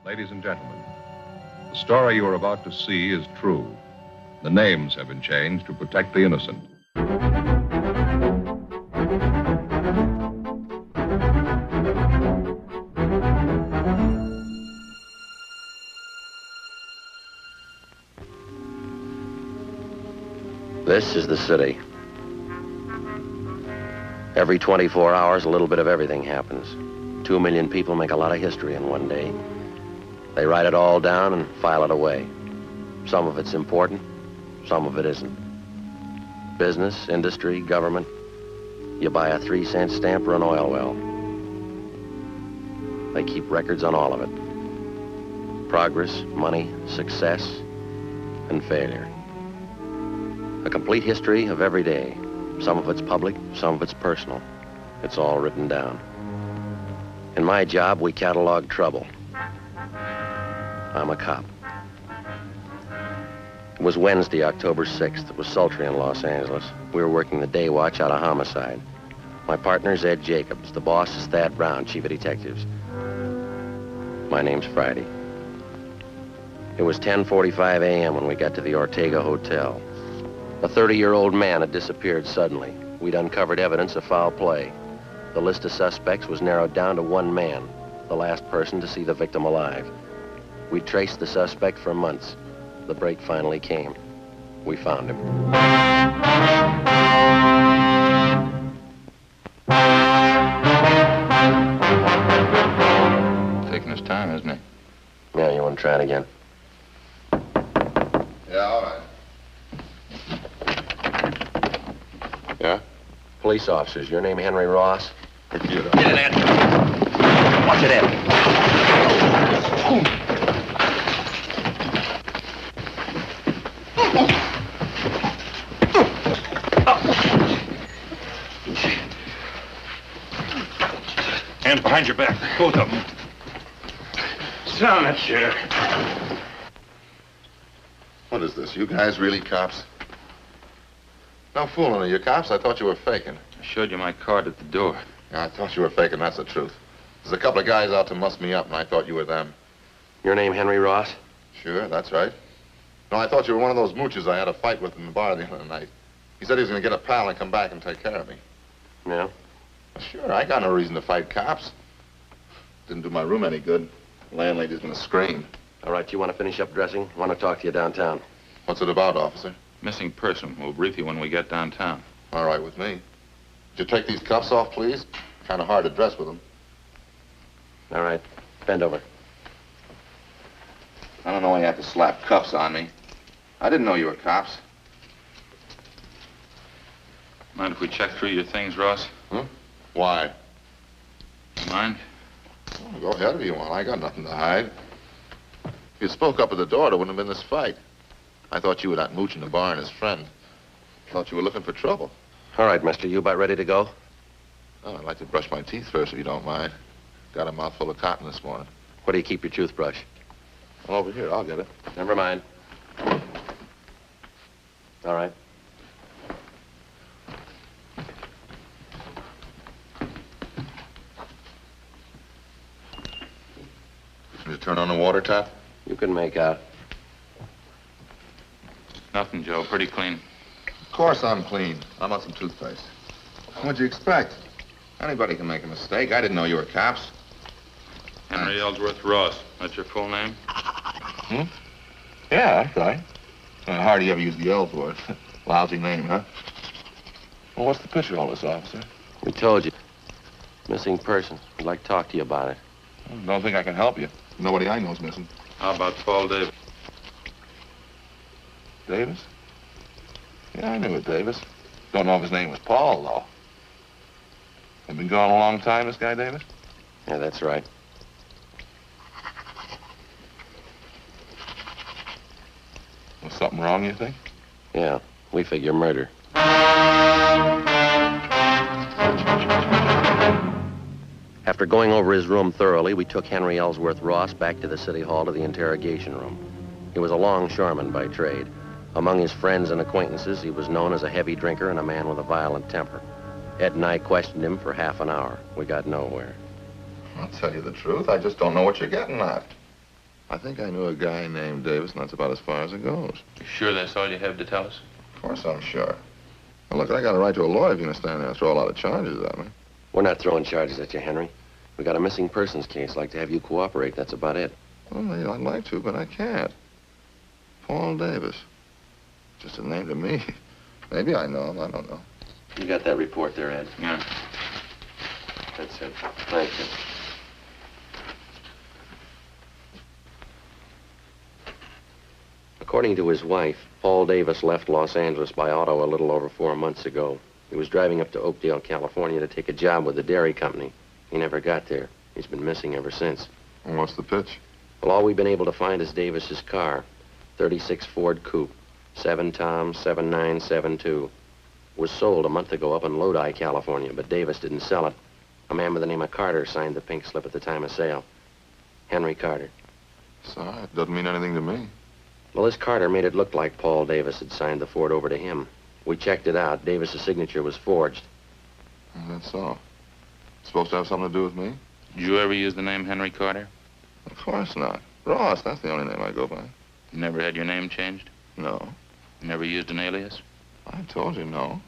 Ladies and gentlemen, the story you are about to see is true. The names have been changed to protect the innocent. This is the city. Every 24 hours, a little bit of everything happens. 2 million people make a lot of history in one day. They write it all down and file it away. Some of it's important, some of it isn't. Business, industry, government. You buy a 3-cent stamp or an oil well. They keep records on all of it. Progress, money, success, and failure. A complete history of every day. Some of it's public, some of it's personal. It's all written down. In my job, we catalog trouble. I'm a cop. It was Wednesday, October 6th. It was sultry in Los Angeles. We were working the day watch out of homicide. My partner's Ed Jacobs. The boss is Thad Brown, chief of detectives. My name's Friday. It was 10:45 a.m. when we got to the Ortega Hotel. A 30-year-old man had disappeared suddenly. We'd uncovered evidence of foul play. The list of suspects was narrowed down to one man, the last person to see the victim alive. We traced the suspect for months. The break finally came. We found him. Taking his time, isn't he? Yeah, you want to try it again? Yeah, all right. Yeah? Police officers, your name Henry Ross? Get it, Ed. Watch it, Ed. Hands behind your back, both of them. Sit on that chair. What is this? You guys really cops? No fooling, are you cops? I thought you were faking. I showed you my card at the door. Yeah, I thought you were faking, that's the truth. There's a couple of guys out to muss me up, and I thought you were them. Your name Henry Ross? Sure, that's right. No, I thought you were one of those mooches I had a fight with in the bar the other night. He said he was going to get a pal and come back and take care of me. Yeah? Well, sure, I got no reason to fight cops. Didn't do my room any good. The landlady's going to scream. All right, you want to finish up dressing? I want to talk to you downtown. What's it about, officer? Missing person. We'll brief you when we get downtown. All right with me. Would you take these cuffs off, please? Kind of hard to dress with them. All right. Bend over. I don't know why you have to slap cuffs on me. I didn't know you were cops. Mind if we check through your things, Ross? Huh? Why? Mind? Oh, go ahead if you want. I got nothing to hide. If you spoke up at the door, there wouldn't have been this fight. I thought you were that mooch in the bar and his friend. Thought you were looking for trouble. All right, mister. You about ready to go? Oh, I'd like to brush my teeth first, if you don't mind. Got a mouthful of cotton this morning. Where do you keep your toothbrush? Well, over here, I'll get it. Never mind. All right. Can you turn on the water tap? You can make out. Nothing, Joe. Pretty clean. Of course I'm clean. I want some toothpaste. What'd you expect? Anybody can make a mistake. I didn't know you were cops. Henry Ellsworth Ross. That's your full name? Hmm? Yeah, that's right. Hardly ever use the L's word. Lousy name, huh? Well, what's the picture of all this, officer? We told you. Missing person. I'd like to talk to you about it. Don't think I can help you. Nobody I know's missing. How about Paul Davis? Davis? Yeah, I knew it, Davis. Don't know if his name was Paul, though. Have been gone a long time, this guy, Davis? Yeah, that's right. Was something wrong, you think? Yeah, we figure murder. After going over his room thoroughly, we took Henry Ellsworth Ross back to the city hall to the interrogation room. He was a longshoreman by trade. Among his friends and acquaintances, he was known as a heavy drinker and a man with a violent temper. Ed and I questioned him for half an hour. We got nowhere. I'll tell you the truth. I just don't know what you're getting at. I think I knew a guy named Davis, and that's about as far as it goes. You sure that's all you have to tell us? Of course I'm sure. Now, look, I got a right to a lawyer if you're going to stand there and throw a lot of charges at me. We're not throwing charges at you, Henry. We got a missing persons case. I'd like to have you cooperate. That's about it. Well, maybe I'd like to, but I can't. Paul Davis. Just a name to me. Maybe I know him. I don't know. You got that report there, Ed? Yeah. That's it. Thank you. According to his wife, Paul Davis left Los Angeles by auto a little over 4 months ago. He was driving up to Oakdale, California to take a job with the dairy company. He never got there. He's been missing ever since. And what's the pitch? Well, all we've been able to find is Davis's car. 36 Ford Coupe. 7 Tom 7972. Was sold a month ago up in Lodi, California, but Davis didn't sell it. A man by the name of Carter signed the pink slip at the time of sale. Henry Carter. Sorry, it doesn't mean anything to me. Well, this Carter made it look like Paul Davis had signed the Ford over to him. We checked it out. Davis's signature was forged. That's all. Supposed to have something to do with me? Did you ever use the name Henry Carter? Of course not. Ross, that's the only name I go by. You never had your name changed? No. You never used an alias? I told you no.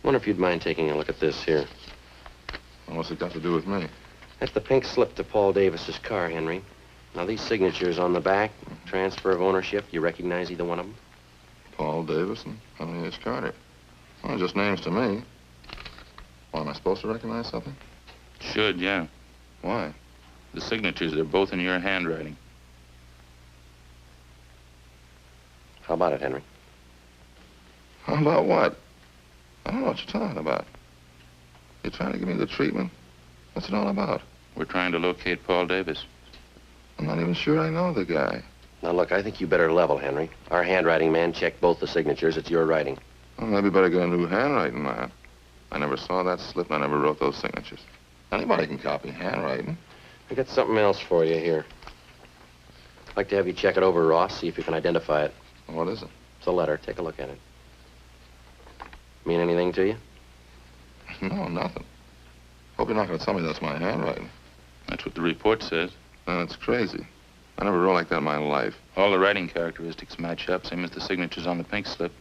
Wonder if you'd mind taking a look at this here. What's it got to do with me? That's the pink slip to Paul Davis's car, Henry. Now, these signatures on the back, transfer of ownership, you recognize either one of them? Paul Davis and Henry H. Carter. Well, just names to me. Well, am I supposed to recognize something? Should, yeah. Why? The signatures, they're both in your handwriting. How about it, Henry? How about what? I don't know what you're talking about. You trying to give me the treatment? What's it all about? We're trying to locate Paul Davis. I'm not even sure I know the guy. Now, look, I think you better level, Henry. Our handwriting man checked both the signatures. It's your writing. Well, maybe better get a new handwriting, man. I never saw that slip, and I never wrote those signatures. Anybody can copy handwriting. I got something else for you here. I'd like to have you check it over, Ross, see if you can identify it. What is it? It's a letter. Take a look at it. Mean anything to you? No, nothing. Hope you're not going to tell me that's my handwriting. That's what the report says. That's crazy. I never wrote like that in my life. All the writing characteristics match up, same as the signatures on the pink slip.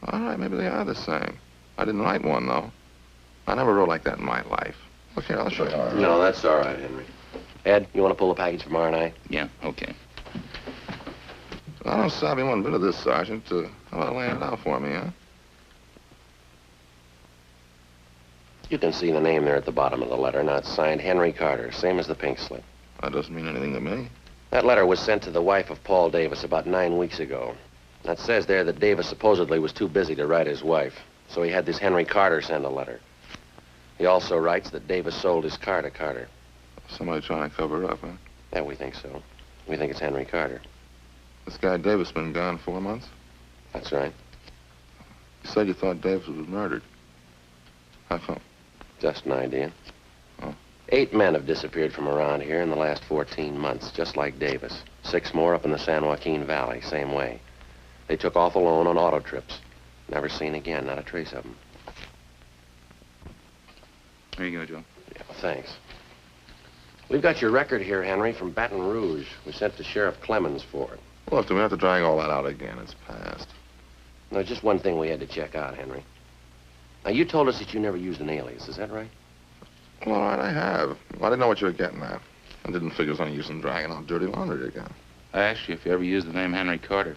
All right, maybe they are the same. I didn't write one, though. I never wrote like that in my life. Look here, I'll show you. No, that's all right, Henry. Ed, you want to pull a package from R&I? Yeah, okay. I don't sabe one bit of this, Sergeant. How about laying it out for me, huh? You can see the name there at the bottom of the letter. Now, it's signed Henry Carter, same as the pink slip. That doesn't mean anything to me. That letter was sent to the wife of Paul Davis about 9 weeks ago. That says there that Davis supposedly was too busy to write his wife, so he had this Henry Carter send a letter. He also writes that Davis sold his car to Carter. Somebody trying to cover it up, huh? Yeah, we think so. We think it's Henry Carter. This guy Davis been gone 4 months? That's right. You said you thought Davis was murdered. How come? Just an idea. Oh. 8 men have disappeared from around here in the last 14 months, just like Davis. 6 more up in the San Joaquin Valley, same way. They took off alone on auto trips. Never seen again, not a trace of them. Here you go, Joe. Yeah, thanks. We've got your record here, Henry, from Baton Rouge. We sent to Sheriff Clemens for it. Look, do we have to drag all that out again? It's past. Now, just one thing we had to check out, Henry. Now, you told us that you never used an alias, is that right? Well, all right, I have. I didn't know what you were getting at. I didn't figure it was any use in dragging out dirty laundry again. I asked you if you ever used the name Henry Carter.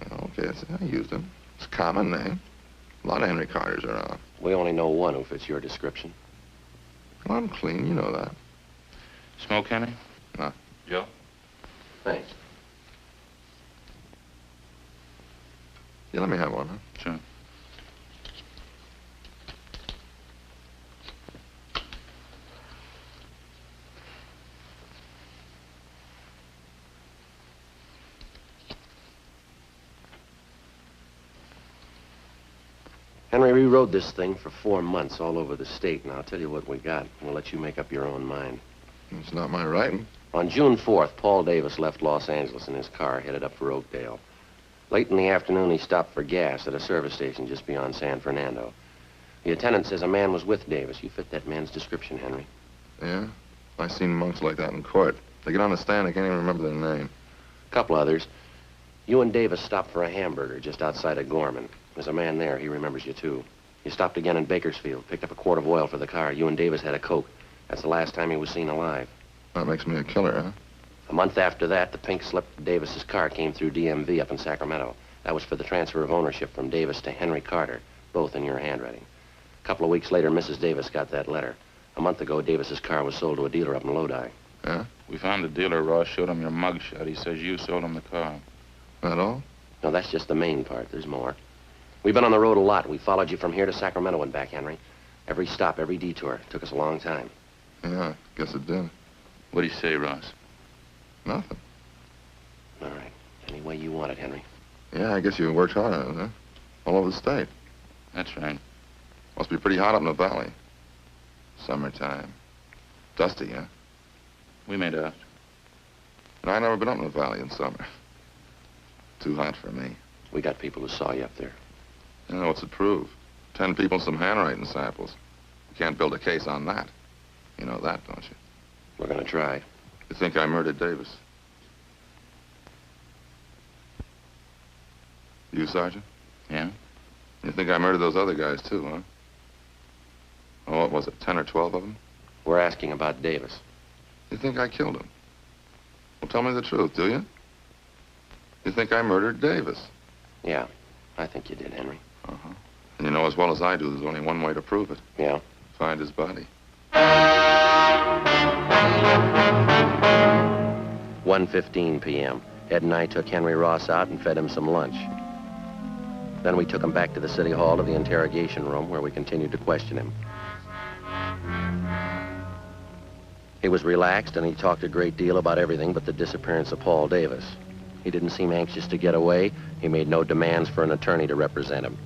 Yeah, okay, I used it. It's a common name. A lot of Henry Carters are around. We only know one who fits your description. Well, I'm clean, you know that. Smoke, Henry? No. Joe? Thanks. Yeah, let me have one, huh? Sure. Henry, we rode this thing for 4 months all over the state, and I'll tell you what we got. We'll let you make up your own mind. It's not my writing. On June 4th, Paul Davis left Los Angeles in his car, headed up for Oakdale. Late in the afternoon, he stopped for gas at a service station just beyond San Fernando. The attendant says a man was with Davis. You fit that man's description, Henry. Yeah? I seen monks like that in court. They get on the stand, I can't even remember their name. A couple others. You and Davis stopped for a hamburger just outside of Gorman. There's a man there. He remembers you, too. You stopped again in Bakersfield, picked up a quart of oil for the car. You and Davis had a Coke. That's the last time he was seen alive. That makes me a killer, huh? A month after that, the pink slip of Davis's car came through DMV up in Sacramento. That was for the transfer of ownership from Davis to Henry Carter, both in your handwriting. A couple of weeks later, Mrs. Davis got that letter. A month ago, Davis's car was sold to a dealer up in Lodi. Yeah? We found the dealer. Ross showed him your mugshot. He says you sold him the car. That all? No, that's just the main part. There's more. We've been on the road a lot. We followed you from here to Sacramento and back, Henry. Every stop, every detour. Took us a long time. Yeah, guess it did. What do you say, Ross? Nothing. All right. Any way you want it, Henry. Yeah, I guess you worked hard on it, huh? All over the state. That's right. Must be pretty hot up in the valley. Summertime. Dusty, huh? We made out. And I never been up in the valley in summer. Too hot for me. We got people who saw you up there. You know, what's it prove? 10 people and some handwriting samples. You can't build a case on that. You know that, don't you? We're gonna try. You think I murdered Davis? You, Sergeant? Yeah? You think I murdered those other guys, too, huh? Oh, what was it, 10 or 12 of them? We're asking about Davis. You think I killed him? Well, tell me the truth, do you? You think I murdered Davis? Yeah, I think you did, Henry. Uh-huh. And you know as well as I do, there's only one way to prove it. Yeah? Find his body. 1:15 p.m. Ed and I took Henry Ross out and fed him some lunch. Then we took him back to the city hall to the interrogation room where we continued to question him. He was relaxed and he talked a great deal about everything but the disappearance of Paul Davis. He didn't seem anxious to get away. He made no demands for an attorney to represent him.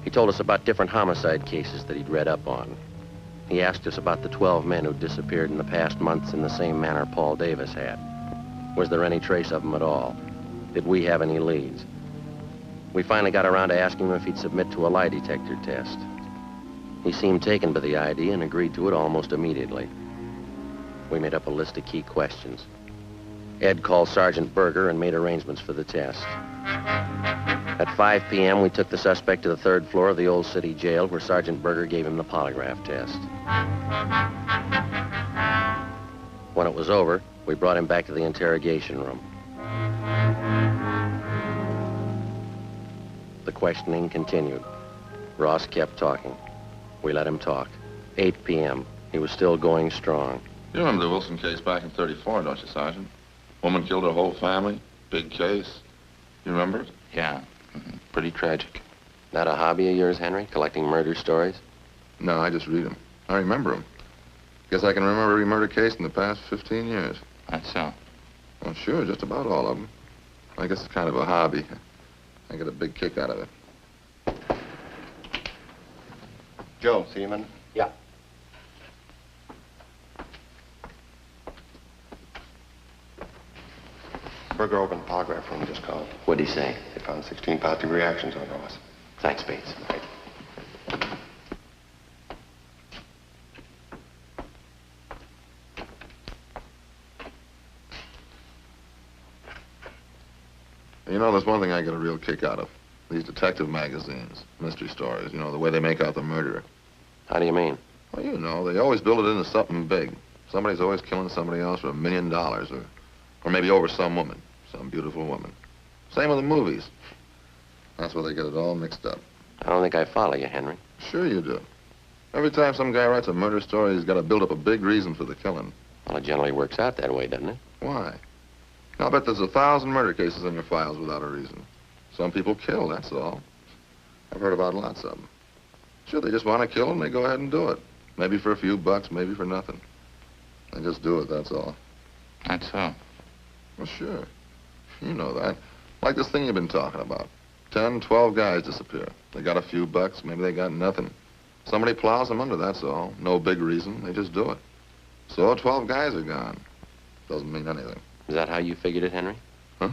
He told us about different homicide cases that he'd read up on. He asked us about the 12 men who disappeared in the past months in the same manner Paul Davis had. Was there any trace of them at all? Did we have any leads? We finally got around to asking him if he'd submit to a lie detector test. He seemed taken by the idea and agreed to it almost immediately. We made up a list of key questions. Ed called Sergeant Berger and made arrangements for the test. At 5 p.m., we took the suspect to the 3rd floor of the old city jail where Sergeant Berger gave him the polygraph test. When it was over, we brought him back to the interrogation room. The questioning continued. Ross kept talking. We let him talk. 8 p.m. He was still going strong. You remember the Wilson case back in '34, don't you, Sergeant? Woman killed her whole family. Big case. You remember it? Yeah. Pretty tragic. That a hobby of yours, Henry? Collecting murder stories? No, I just read them. I remember them. Guess I can remember every murder case in the past 15 years. That's so. Well, sure, just about all of them. I guess it's kind of a hobby. I get a big kick out of it. Joe, see you, man? Yeah. Berger over in the polygraph room just called. What'd he say? They found 16 positive reactions on Ross. Thanks, Bates. You know, there's one thing I get a real kick out of. These detective magazines, mystery stories, you know, the way they make out the murderer. How do you mean? Well, you know, they always build it into something big. Somebody's always killing somebody else for $1 million or maybe over some woman, some beautiful woman. Same with the movies. That's where they get it all mixed up. I don't think I follow you, Henry. Sure you do. Every time some guy writes a murder story, he's got to build up a big reason for the killing. Well, it generally works out that way, doesn't it? Why? I'll bet there's 1,000 murder cases in your files without a reason. Some people kill, that's all. I've heard about lots of them. Sure, they just want to kill and they go ahead and do it. Maybe for a few bucks, maybe for nothing. They just do it, that's all. That's so. Well, sure. You know that. Like this thing you've been talking about. 10, 12 guys disappear. They got a few bucks, maybe they got nothing. Somebody plows them under, that's all. No big reason, they just do it. So 12 guys are gone. Doesn't mean anything. Is that how you figured it, Henry? Huh?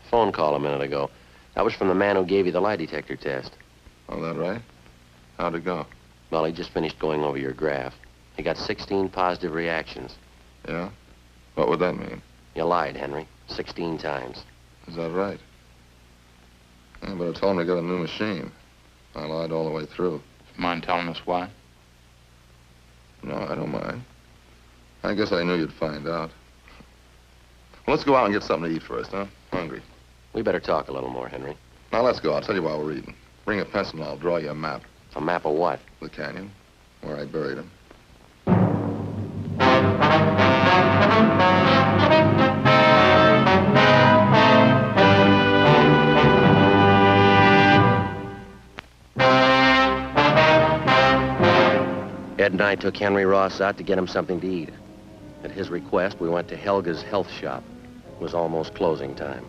Phone call a minute ago. That was from the man who gave you the lie detector test. Oh, that right? How'd it go? Well, he just finished going over your graph. He got 16 positive reactions. Yeah? What would that mean? You lied, Henry. 16 times. Is that right? Yeah, but I told him to get a new machine. I lied all the way through. Mind telling us why? No, I don't mind. I guess I knew you'd find out. Well, let's go out and get something to eat first, huh? Hungry. We better talk a little more, Henry. Now, let's go. I'll tell you while we're eating. Bring a pencil and I'll draw you a map. A map of what? The canyon, where I buried him. Ed and I took Henry Ross out to get him something to eat. At his request, we went to Helga's health shop. It was almost closing time.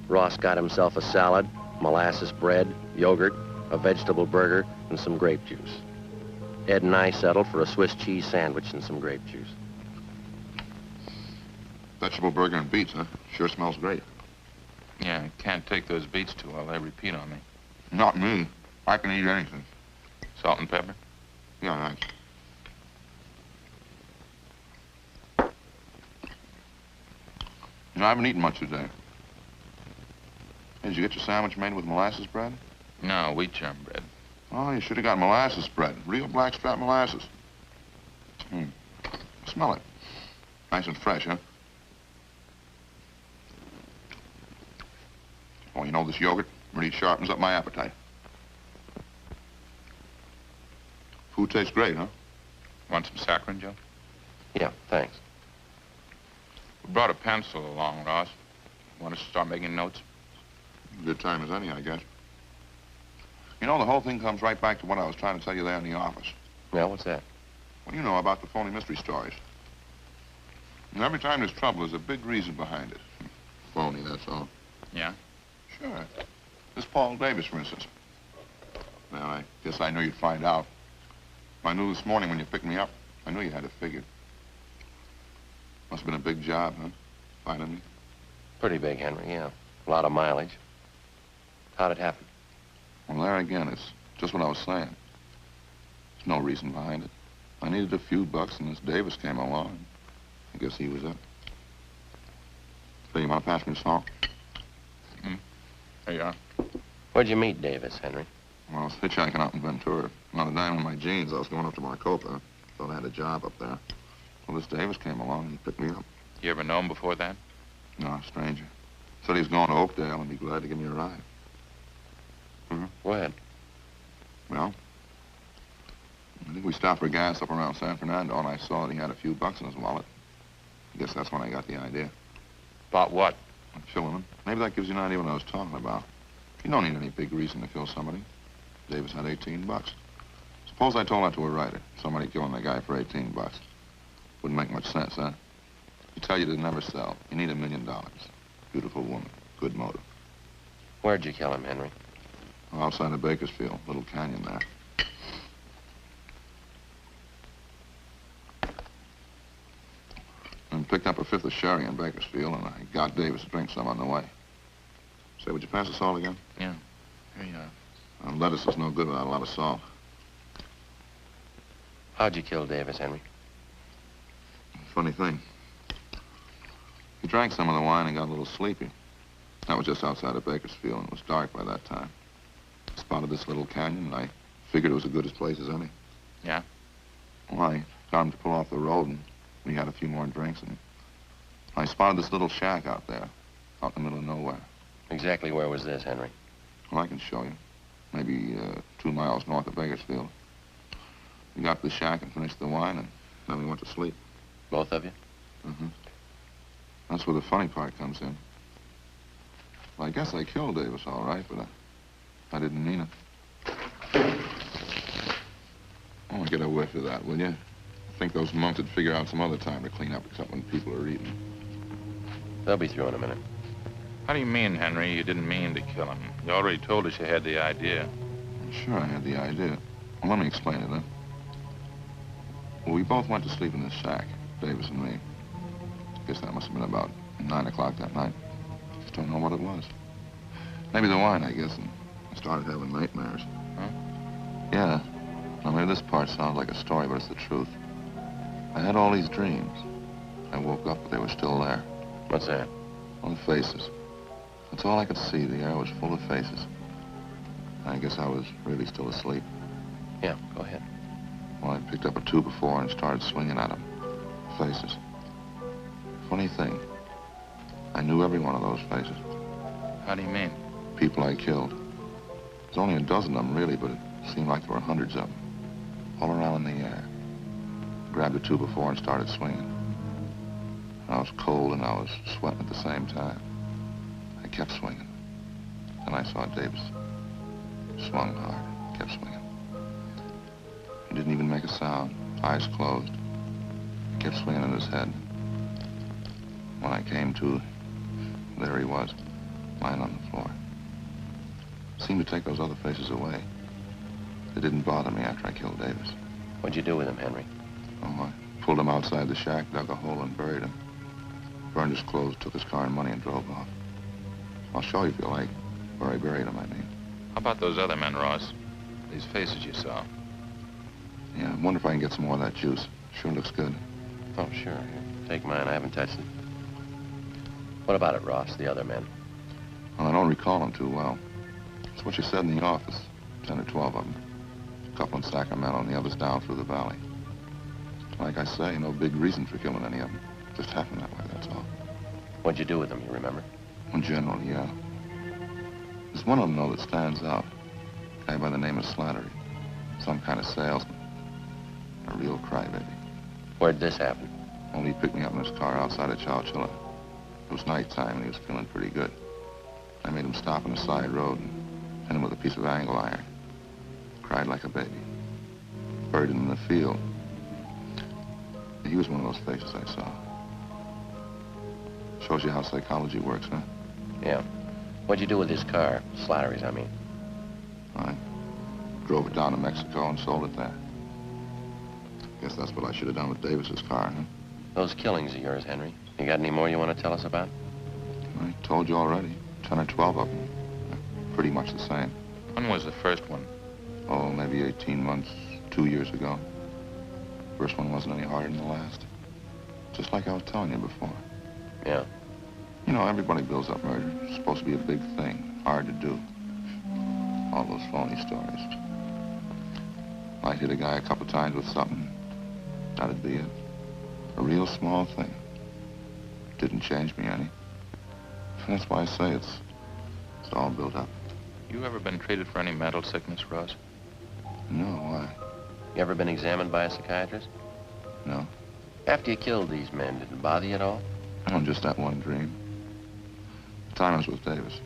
Ross got himself a salad, molasses bread, yogurt, a vegetable burger, and some grape juice. Ed and I settled for a Swiss cheese sandwich and some grape juice. Vegetable burger and beets, huh? Sure smells great. Yeah, I can't take those beets too well. They repeat on me. Not me. I can eat anything. Salt and pepper? Yeah, thanks. You know, I haven't eaten much today. Hey, did you get your sandwich made with molasses bread? No, wheat germ bread. Oh, you should have got molasses bread. Real blackstrap molasses. Smell it. Nice and fresh, huh? Oh, you know, this yogurt really sharpens up my appetite. Food tastes great, huh? Want some saccharin, Joe? Yeah, thanks. We brought a pencil along, Ross. Want us to start making notes? Good time as any, I guess. You know, the whole thing comes right back to what I was trying to tell you there in the office. Yeah, what's that? What do you know about the phony mystery stories? And every time there's trouble, there's a big reason behind it. Phony, that's all. Yeah? Sure. This Paul Davis, for instance. Well, I guess I knew you'd find out. I knew this morning when you picked me up. I knew you had it figured. Must have been a big job, huh? Finding me. Pretty big, Henry, yeah. A lot of mileage. How'd it happen? Well, there again, it's just what I was saying. There's no reason behind it. I needed a few bucks, and this Davis came along. I guess he was it. So you want to pass me the salt? There you are. Where'd you meet Davis, Henry? Well, I was hitchhiking out in Ventura. On a dime in my jeans, I was going up to Maricopa. Thought I had a job up there. Well, this Davis came along and he picked me up. You ever know him before that? No, a stranger. Said he was going to Oakdale and be glad to give me a ride. Where? Well, I think we stopped for gas up around San Fernando, and I saw that he had a few bucks in his wallet. I guess that's when I got the idea. About what? I'm killing him. Maybe that gives you an idea what I was talking about. You don't need any big reason to kill somebody. Davis had 18 bucks. Suppose I told that to a writer. Somebody killing a guy for 18 bucks. Wouldn't make much sense, huh? You tell you to never sell. You need $1 million. Beautiful woman. Good motive. Where'd you kill him, Henry? Oh, outside of Bakersfield. Little canyon there. And picked up a fifth of sherry in Bakersfield, and I got Davis to drink some on the way. Say, would you pass the salt again? Yeah. Here you are. Lettuce is no good without a lot of salt. How'd you kill Davis, Henry? Funny thing. He drank some of the wine and got a little sleepy. That was just outside of Bakersfield, and it was dark by that time. Spotted this little canyon, and I figured it was as good a place as any. Yeah? Well, I got him to pull off the road, and we had a few more drinks, and I spotted this little shack out there, out in the middle of nowhere. Exactly where was this, Henry? Well, I can show you. Maybe 2 miles north of Bakersfield. We got to the shack and finished the wine, and then we went to sleep. Both of you? Mm-hmm. That's where the funny part comes in. Well, I guess I killed Davis, all right, but I didn't mean it. Oh, get a whiff of that, will you? I think those monks would figure out some other time to clean up except when people are eating. They'll be through in a minute. How do you mean, Henry, you didn't mean to kill him? You already told us you had the idea. Sure, I had the idea. Well, let me explain it, then. Well, we both went to sleep in this shack, Davis and me. Guess that must have been about 9 o'clock that night. Just don't know what it was. Maybe the wine, I guess, and I started having nightmares. Huh? Yeah. Now, maybe this part sounds like a story, but it's the truth. I had all these dreams. I woke up, but they were still there. What's that? All the faces. That's all I could see. The air was full of faces. I guess I was really still asleep. Yeah, go ahead. Well, I picked up a 2x4 and started swinging at them. Faces. Funny thing, I knew every one of those faces. How do you mean? People I killed. There's only a dozen of them, really, but it seemed like there were hundreds of them. All around in the air. Grabbed a 2x4 and started swinging. I was cold and I was sweating at the same time. I kept swinging. Then I saw Davis. Swung hard, kept swinging. He didn't even make a sound, eyes closed. He kept swinging in his head. When I came to, there he was, lying on the floor. Seemed to take those other faces away. They didn't bother me after I killed Davis. What'd you do with him, Henry? Oh, I pulled him outside the shack, dug a hole and buried him. Burned his clothes, took his car and money and drove off. I'll show you if you like, where I buried him, I mean. How about those other men, Ross? These faces you saw. Yeah, I wonder if I can get some more of that juice. Sure looks good. Oh, sure. Here, take mine. I haven't touched it. What about it, Ross, the other men? Well, I don't recall them too well. It's what you said in the office. 10 or 12 of them. A couple in Sacramento and the others down through the valley. Like I say, no big reason for killing any of them. Just happened that way, that's all. What'd you do with them, you remember? In general, yeah. There's one of them, though, that stands out. A guy by the name of Slattery. Some kind of salesman. A real crybaby. Where'd this happen? Only he picked me up in his car outside of Chowchilla. It was nighttime and he was feeling pretty good. I made him stop on a side road and hit him with a piece of angle iron. Cried like a baby. Buried him in the field. He was one of those faces I saw. Shows you how psychology works, huh? Yeah. What'd you do with his car? Slattery's, I mean. I drove it down to Mexico and sold it there. Guess that's what I should have done with Davis's car, huh? Those killings of yours, Henry. You got any more you want to tell us about? I told you already. 10 or 12 of them. Pretty much the same. When was the first one? Oh, maybe 18 months, 2 years ago. First one wasn't any harder than the last. Just like I was telling you before. Yeah. You know, everybody builds up murder. It's supposed to be a big thing, hard to do. All those phony stories. Might hit a guy a couple times with something. That'd be it. A real small thing. Didn't change me any. And that's why I say it's all built up. You ever been treated for any mental sickness, Ross? No, why? You ever been examined by a psychiatrist? No. After you killed these men, did it bother you at all? Oh, just that one dream. The time I was with Davis.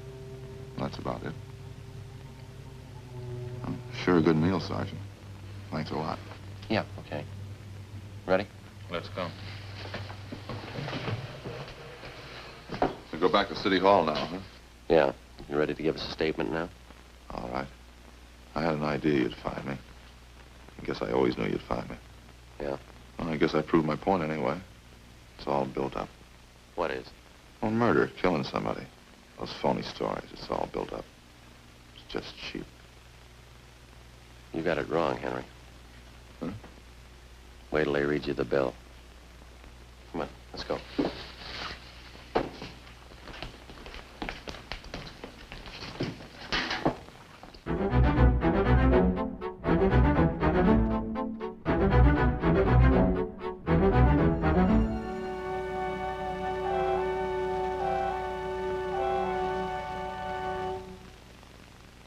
That's about it. Sure a good meal, Sergeant. Thanks a lot. Yeah, okay. Ready? Let's go. We go back to City Hall now, huh? Yeah. You ready to give us a statement now? All right. I had an idea you'd find me. I guess I always knew you'd find me. Yeah. Well, I guess I proved my point anyway. It's all built up. What is? Well, murder, killing somebody. Those phony stories, it's all built up. It's just cheap. You got it wrong, Henry. Huh? Wait till they read you the bill. Come on, let's go.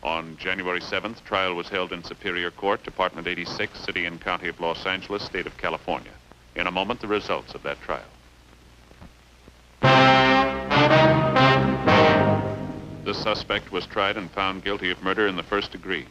On January 7th, trial was held in Superior Court, Department 86, City and County of Los Angeles, State of California. In a moment, the results of that trial. The suspect was tried and found guilty of murder in the first degree.